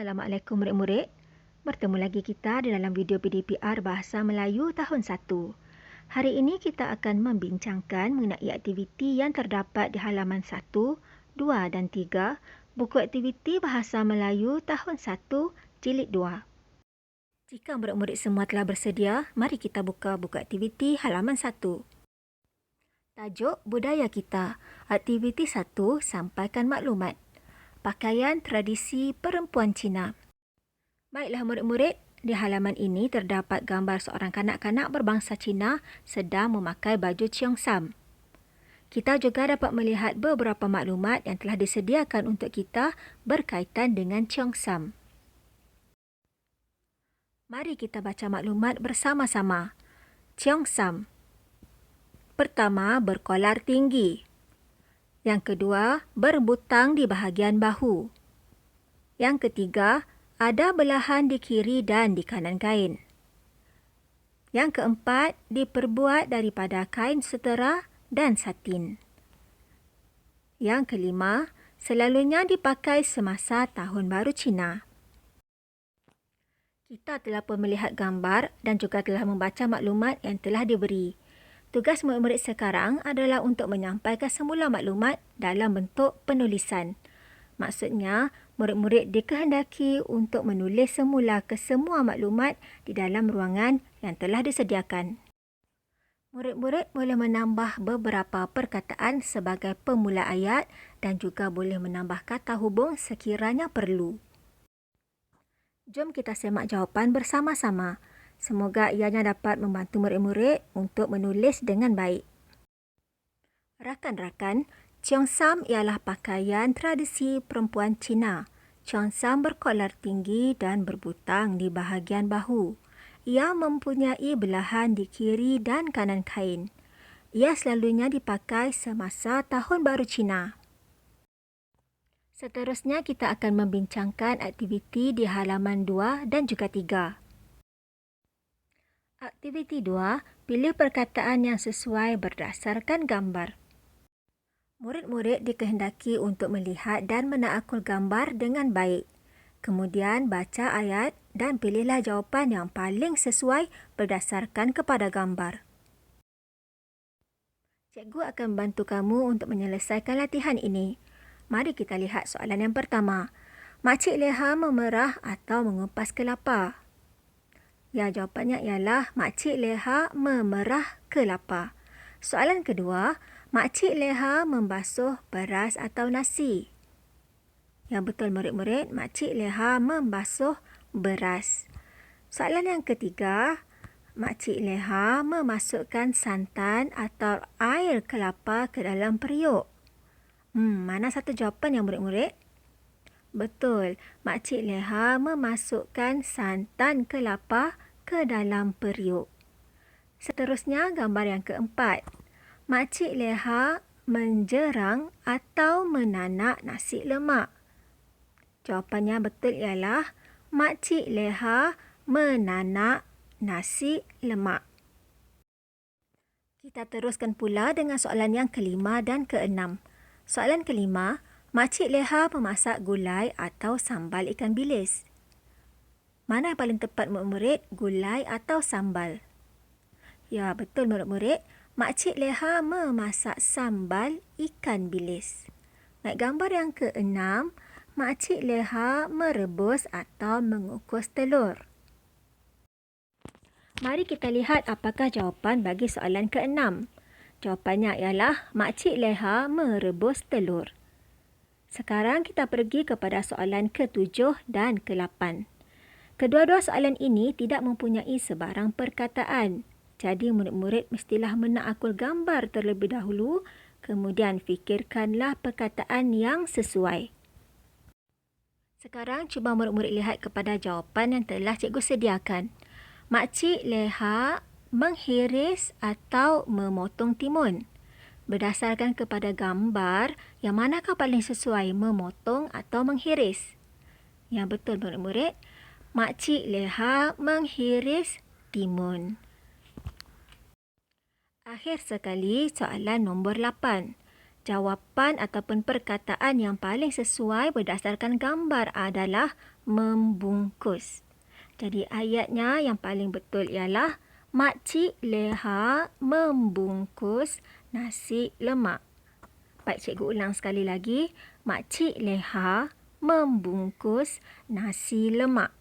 Assalamualaikum murid-murid. Bertemu lagi kita di dalam video PDPR Bahasa Melayu tahun 1. Hari ini kita akan membincangkan mengenai aktiviti yang terdapat di halaman 1, 2 dan 3, buku aktiviti Bahasa Melayu tahun 1, jilid 2. Jika murid-murid semua telah bersedia, mari kita buka buku aktiviti halaman 1. Tajuk Budaya Kita. Aktiviti 1, sampaikan maklumat. Pakaian tradisi perempuan Cina. Baiklah murid-murid, di halaman ini terdapat gambar seorang kanak-kanak berbangsa Cina sedang memakai baju cheongsam. Kita juga dapat melihat beberapa maklumat yang telah disediakan untuk kita berkaitan dengan cheongsam. Mari kita baca maklumat bersama-sama. Cheongsam. Pertama, berkolar tinggi. Yang kedua, berbutang di bahagian bahu. Yang ketiga, ada belahan di kiri dan di kanan kain. Yang keempat, diperbuat daripada kain sutera dan satin. Yang kelima, selalunya dipakai semasa Tahun Baru Cina. Kita telah pun melihat gambar dan juga telah membaca maklumat yang telah diberi. Tugas murid-murid sekarang adalah untuk menyampaikan semula maklumat dalam bentuk penulisan. Maksudnya, murid-murid dikehendaki untuk menulis semula kesemua maklumat di dalam ruangan yang telah disediakan. Murid-murid boleh menambah beberapa perkataan sebagai pemula ayat dan juga boleh menambah kata hubung sekiranya perlu. Jom kita semak jawapan bersama-sama. Semoga ianya dapat membantu murid-murid untuk menulis dengan baik. Rakan-rakan, cheongsam ialah pakaian tradisi perempuan Cina. Cheongsam berkolar tinggi dan berbutang di bahagian bahu. Ia mempunyai belahan di kiri dan kanan kain. Ia selalunya dipakai semasa Tahun Baru Cina. Seterusnya kita akan membincangkan aktiviti di halaman 2 dan juga 3. Aktiviti 2, pilih perkataan yang sesuai berdasarkan gambar. Murid-murid dikehendaki untuk melihat dan menakul gambar dengan baik. Kemudian baca ayat dan pilihlah jawapan yang paling sesuai berdasarkan kepada gambar. Cikgu akan membantu kamu untuk menyelesaikan latihan ini. Mari kita lihat soalan yang pertama. Makcik Leha memerah atau mengupas kelapa? Ya, jawapannya ialah Makcik Leha memerah kelapa. Soalan kedua, Makcik Leha membasuh beras atau nasi? Yang betul murid-murid, Makcik Leha membasuh beras. Soalan yang ketiga, Makcik Leha memasukkan santan atau air kelapa ke dalam periuk? Mana satu jawapan yang murid-murid? Betul, Makcik Leha memasukkan santan kelapa ke dalam periuk. Seterusnya, gambar yang keempat. Makcik Leha menjerang atau menanak nasi lemak? Jawapannya betul ialah Makcik Leha menanak nasi lemak. Kita teruskan pula dengan soalan yang kelima dan keenam. Soalan kelima, Makcik Leha memasak gulai atau sambal ikan bilis? Mana yang paling tepat murid-murid, gulai atau sambal? Ya, betul murid-murid. Makcik Leha memasak sambal ikan bilis. Naik gambar yang keenam, Makcik Leha merebus atau mengukus telur? Mari kita lihat apakah jawapan bagi soalan keenam. Jawapannya ialah Makcik Leha merebus telur. Sekarang kita pergi kepada soalan ke-7 dan ke-8. Kedua-dua soalan ini tidak mempunyai sebarang perkataan. Jadi murid-murid mestilah menakul gambar terlebih dahulu, kemudian fikirkanlah perkataan yang sesuai. Sekarang cuba murid-murid lihat kepada jawapan yang telah cikgu sediakan. Makcik Leha menghiris atau memotong timun? Berdasarkan kepada gambar, yang manakah paling sesuai, memotong atau menghiris? Yang betul murid-murid, Makcik Leha menghiris timun. Akhir sekali, soalan nombor 8. Jawapan ataupun perkataan yang paling sesuai berdasarkan gambar adalah membungkus. Jadi ayatnya yang paling betul ialah Makcik Leha membungkus nasi lemak. Baik, cikgu ulang sekali lagi. Makcik Leha membungkus nasi lemak.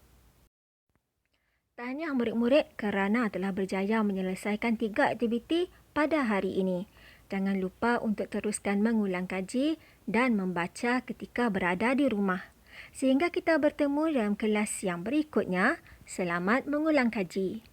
Tahniah murid-murid kerana telah berjaya menyelesaikan 3 aktiviti pada hari ini. Jangan lupa untuk teruskan mengulang kaji dan membaca ketika berada di rumah. Sehingga kita bertemu dalam kelas yang berikutnya. Selamat mengulang kaji.